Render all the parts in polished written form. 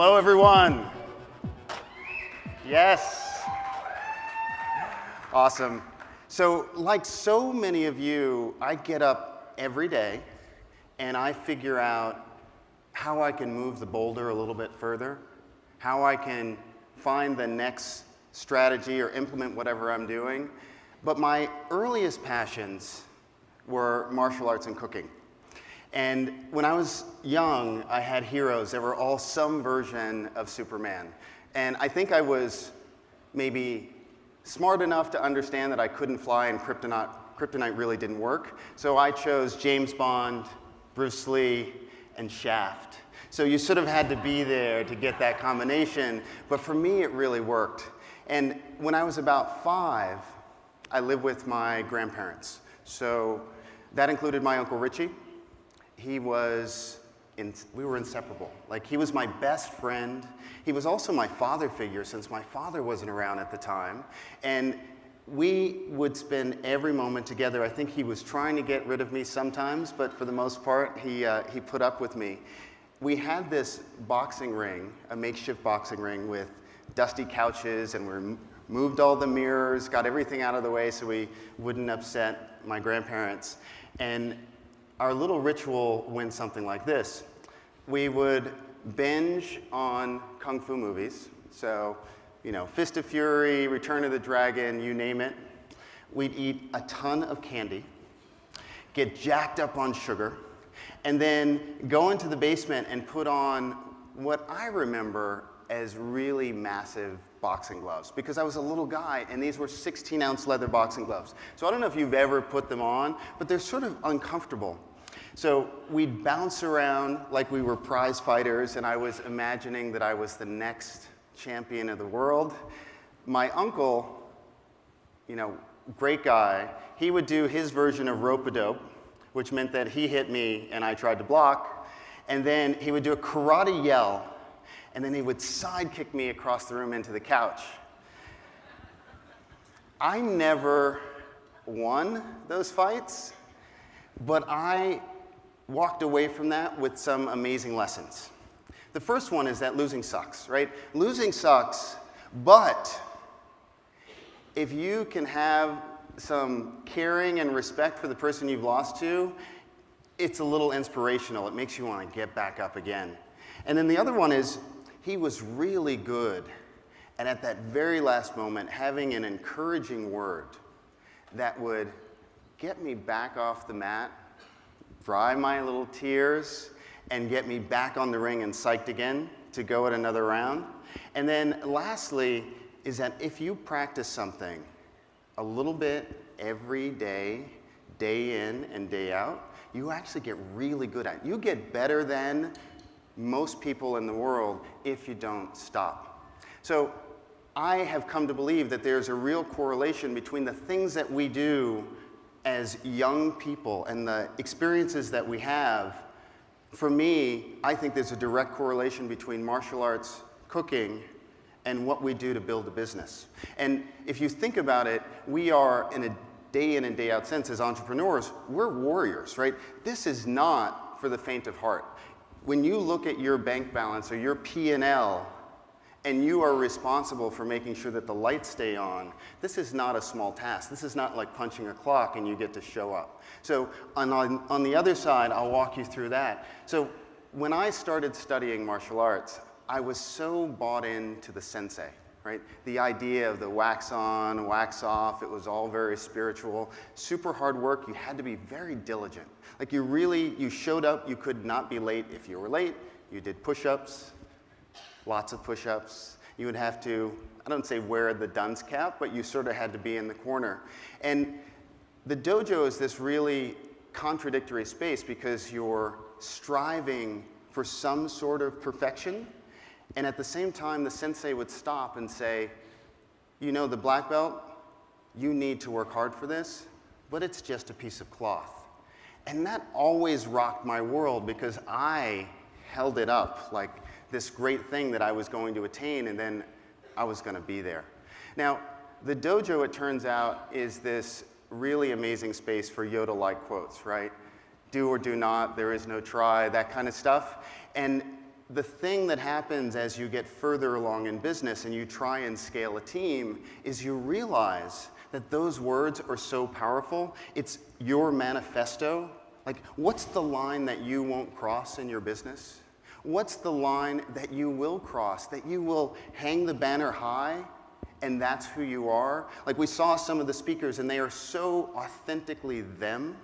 Hello, everyone. Yes. Awesome. So, like so many of you, I get up every day and I figure out how I can move the boulder a little bit further, how I can find the next strategy or implement whatever I'm doing. But my earliest passions were martial arts and cooking. And when I was young, I had heroes that were all some version of Superman. And I think I was maybe smart enough to understand that I couldn't fly and kryptonite really didn't work. So I chose James Bond, Bruce Lee, and Shaft. So you sort of had to be there to get that combination. But for me, it really worked. And when I was about 5, I lived with my grandparents. So that included my Uncle Richie. We were inseparable. Like, he was my best friend. He was also my father figure, since my father wasn't around at the time. And we would spend every moment together. I think he was trying to get rid of me sometimes, but for the most part, he put up with me. We had this boxing ring, a makeshift boxing ring with dusty couches, and we moved all the mirrors, got everything out of the way so we wouldn't upset my grandparents. And our little ritual went something like this. We would binge on kung fu movies. So, Fist of Fury, Return of the Dragon, you name it. We'd eat a ton of candy, get jacked up on sugar, and then go into the basement and put on what I remember as really massive boxing gloves, because I was a little guy and these were 16-ounce leather boxing gloves. So I don't know if you've ever put them on, but they're sort of uncomfortable. So we'd bounce around like we were prize fighters, and I was imagining that I was the next champion of the world. My uncle, great guy, he would do his version of rope-a-dope, which meant that he hit me and I tried to block, and then he would do a karate yell, and then he would sidekick me across the room into the couch. I never won those fights, but I walked away from that with some amazing lessons. The first one is that losing sucks, right? Losing sucks, but if you can have some caring and respect for the person you've lost to, it's a little inspirational. It makes you want to get back up again. And then the other one is, he was really good at that very last moment, having an encouraging word that would get me back off the mat, dry my little tears, and get me back on the ring and psyched again to go at another round. And then lastly is that if you practice something a little bit every day, day in and day out, you actually get really good at it. You get better than most people in the world if you don't stop. So I have come to believe that there's a real correlation between the things that we do as young people and the experiences that we have. For me, I think there's a direct correlation between martial arts, cooking, and what we do to build a business. And if you think about it, we are, in a day in and day out sense, as entrepreneurs, we're warriors, right? This is not for the faint of heart. When you look at your bank balance or your P&L, and you are responsible for making sure that the lights stay on, this is not a small task. This is not like punching a clock and you get to show up. So on the other side, I'll walk you through that. So when I started studying martial arts, I was so bought into the sensei, right? The idea of the wax on, wax off, it was all very spiritual. Super hard work, you had to be very diligent. Like you showed up, you could not be late. If you were late, you did push-ups, lots of push-ups. You would have to, I don't say wear the dunce cap, but you sort of had to be in the corner. And the dojo is this really contradictory space because you're striving for some sort of perfection, and at the same time, the sensei would stop and say, the black belt, you need to work hard for this, but it's just a piece of cloth. And that always rocked my world because I held it up like this great thing that I was going to attain, and then I was going to be there. Now, the dojo, it turns out, is this really amazing space for Yoda-like quotes, right? Do or do not, there is no try, that kind of stuff. And the thing that happens as you get further along in business and you try and scale a team is you realize that those words are so powerful. It's your manifesto. Like, what's the line that you won't cross in your business? What's the line that you will cross, that you will hang the banner high, and that's who you are? Like, we saw some of the speakers, and they are so authentically them.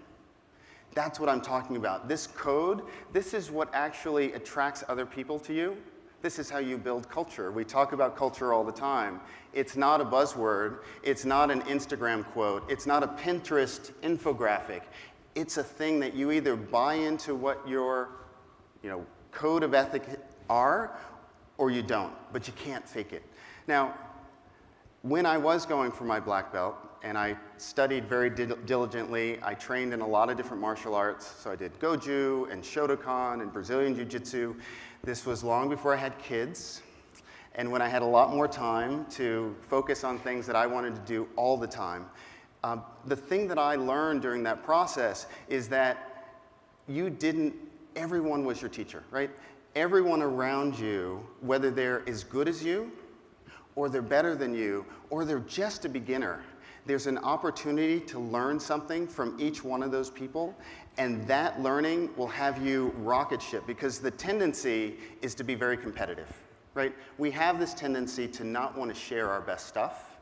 That's what I'm talking about. This code, this is what actually attracts other people to you. This is how you build culture. We talk about culture all the time. It's not a buzzword. It's not an Instagram quote. It's not a Pinterest infographic. It's a thing that you either buy into what your code of ethics are, or you don't, but you can't fake it. Now, when I was going for my black belt, and I studied very diligently, I trained in a lot of different martial arts. So I did Goju and Shotokan and Brazilian Jiu-Jitsu. This was long before I had kids, and when I had a lot more time to focus on things that I wanted to do all the time. The thing that I learned during that process is that everyone was your teacher, right? Everyone around you, whether they're as good as you, or they're better than you, or they're just a beginner, there's an opportunity to learn something from each one of those people, and that learning will have you rocket ship, because the tendency is to be very competitive, right? We have this tendency to not want to share our best stuff.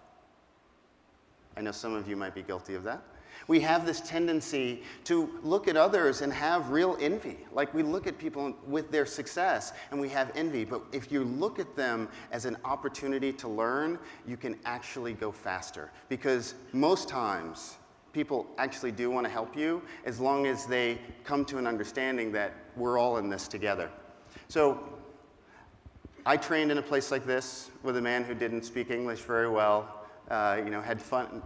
I know some of you might be guilty of that. We have this tendency to look at others and have real envy. Like, we look at people with their success and we have envy, but if you look at them as an opportunity to learn, you can actually go faster. Because most times, people actually do want to help you as long as they come to an understanding that we're all in this together. So, I trained in a place like this with a man who didn't speak English very well, had fun,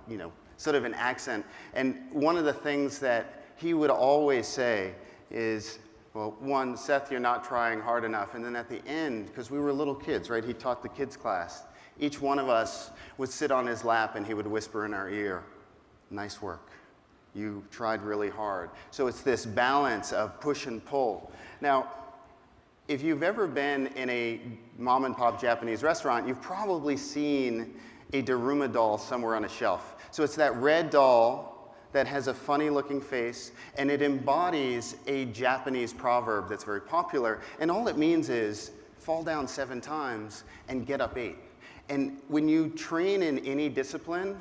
sort of an accent. And one of the things that he would always say is, well, one, Seth, you're not trying hard enough. And then at the end, because we were little kids, right? He taught the kids class. Each one of us would sit on his lap and he would whisper in our ear, nice work. You tried really hard. So it's this balance of push and pull. Now, if you've ever been in a mom and pop Japanese restaurant, you've probably seen a Daruma doll somewhere on a shelf. So it's that red doll that has a funny looking face, and it embodies a Japanese proverb that's very popular, and all it means is fall down 7 times and get up 8. And when you train in any discipline,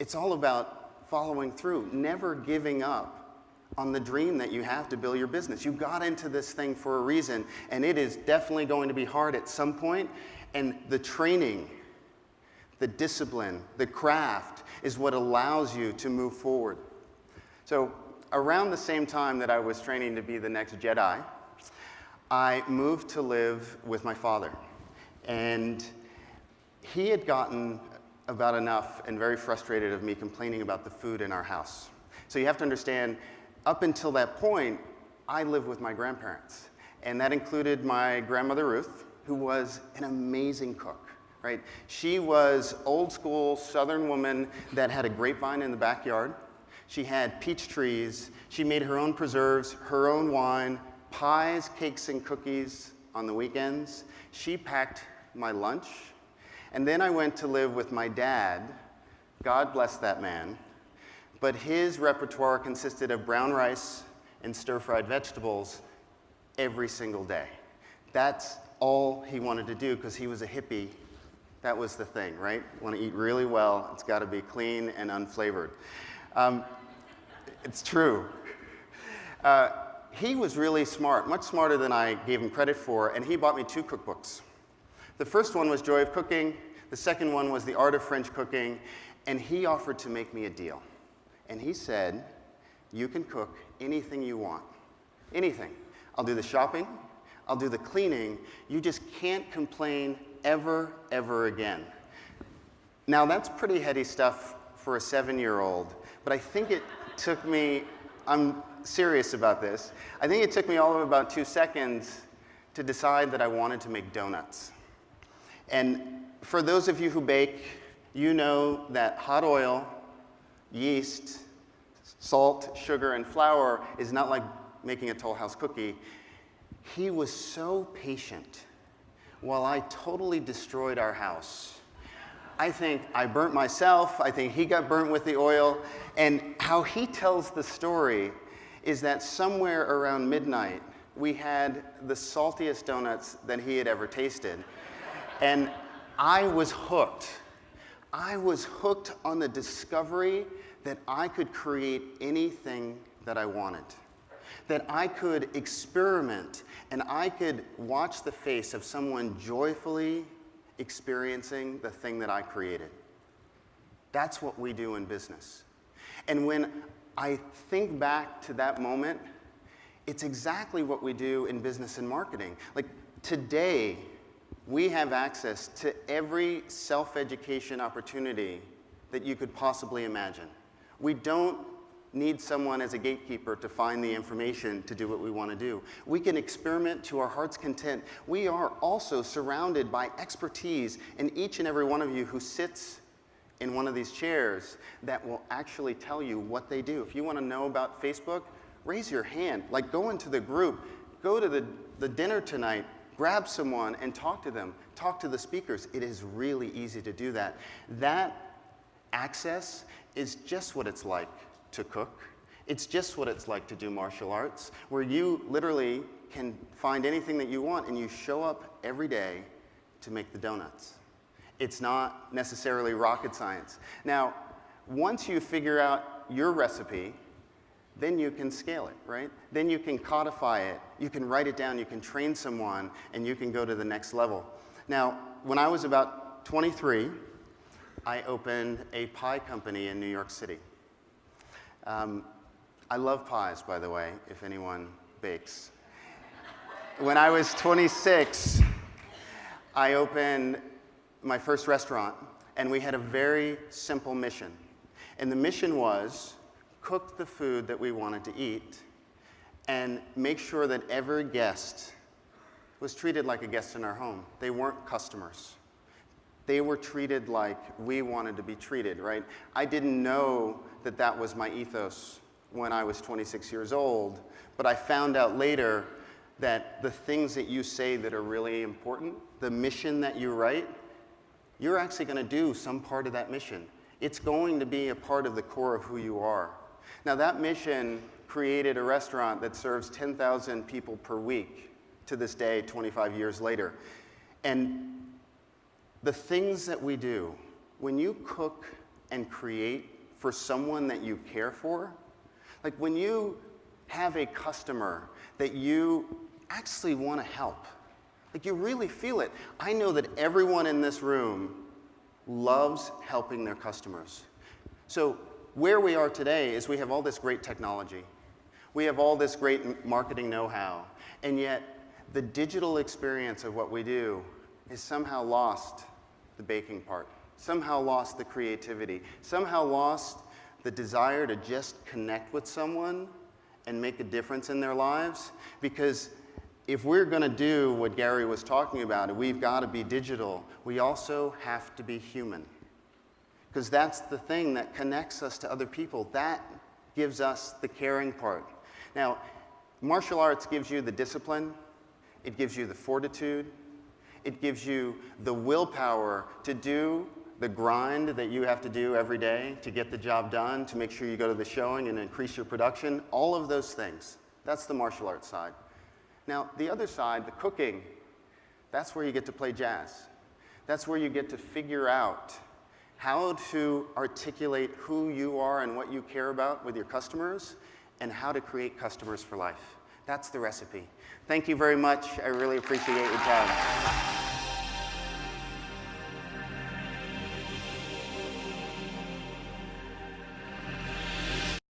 it's all about following through, never giving up on the dream that you have to build your business. You got into this thing for a reason, and it is definitely going to be hard at some point, and the training, the discipline, the craft is what allows you to move forward. So around the same time that I was training to be the next Jedi, I moved to live with my father. And he had gotten about enough and very frustrated of me complaining about the food in our house. So you have to understand, up until that point, I lived with my grandparents. And that included my grandmother Ruth, who was an amazing cook. Right? She was old school Southern woman that had a grapevine in the backyard. She had peach trees. She made her own preserves, her own wine, pies, cakes, and cookies on the weekends. She packed my lunch. And then I went to live with my dad. God bless that man. But his repertoire consisted of brown rice and stir-fried vegetables every single day. That's all he wanted to do because he was a hippie. That was the thing, right? Want to eat really well, it's got to be clean and unflavored. It's true. He was really smart, much smarter than I gave him credit for, and he bought me 2 cookbooks. The first one was Joy of Cooking, the second one was The Art of French Cooking, and he offered to make me a deal. And he said, you can cook anything you want, anything. I'll do the shopping, I'll do the cleaning, you just can't complain ever again. Now that's pretty heady stuff for a 7-year-old, but I think it took me, I'm serious about this, I think it took me all of about 2 seconds to decide that I wanted to make donuts. And for those of you who bake, you know that hot oil, yeast, salt, sugar, and flour is not like making a Toll House cookie. He was so patient while I totally destroyed our house. I think I burnt myself. I think he got burnt with the oil. And how he tells the story is that somewhere around midnight, we had the saltiest donuts that he had ever tasted. And I was hooked. I was hooked on the discovery that I could create anything that I wanted, that I could experiment, and I could watch the face of someone joyfully experiencing the thing that I created. That's what we do in business. And when I think back to that moment, it's exactly what we do in business and marketing. Like today, we have access to every self-education opportunity that you could possibly imagine. We don't need someone as a gatekeeper to find the information to do what we want to do. We can experiment to our heart's content. We are also surrounded by expertise in each and every one of you who sits in one of these chairs that will actually tell you what they do. If you want to know about Facebook, raise your hand. Like, go into the group, go to the dinner tonight, grab someone and talk to them, talk to the speakers. It is really easy to do that. That access is just what it's like to cook. It's just what it's like to do martial arts, where you literally can find anything that you want and you show up every day to make the donuts. It's not necessarily rocket science. Now, once you figure out your recipe, then you can scale it, right? Then you can codify it, you can write it down, you can train someone, and you can go to the next level. Now, when I was about 23, I opened a pie company in New York City. I love pies, by the way, if anyone bakes. When I was 26, I opened my first restaurant, and we had a very simple mission. And the mission was cook the food that we wanted to eat and make sure that every guest was treated like a guest in our home. They weren't customers. They were treated like we wanted to be treated, right? I didn't know that that was my ethos when I was 26 years old, but I found out later that the things that you say that are really important, the mission that you write, you're actually going to do some part of that mission. It's going to be a part of the core of who you are. Now, that mission created a restaurant that serves 10,000 people per week to this day, 25 years later. And the things that we do, when you cook and create for someone that you care for, like when you have a customer that you actually want to help, like you really feel it. I know that everyone in this room loves helping their customers. So where we are today is we have all this great technology. We have all this great marketing know-how, and yet the digital experience of what we do is somehow lost the baking part, somehow lost the creativity, somehow lost the desire to just connect with someone and make a difference in their lives. Because if we're going to do what Gary was talking about, we've got to be digital, we also have to be human. Because that's the thing that connects us to other people. That gives us the caring part. Now, martial arts gives you the discipline, it gives you the fortitude, it gives you the willpower to do the grind that you have to do every day to get the job done, to make sure you go to the showing and increase your production, all of those things. That's the martial arts side. Now, the other side, the cooking, that's where you get to play jazz. That's where you get to figure out how to articulate who you are and what you care about with your customers, and how to create customers for life. That's the recipe. Thank you very much. I really appreciate your time.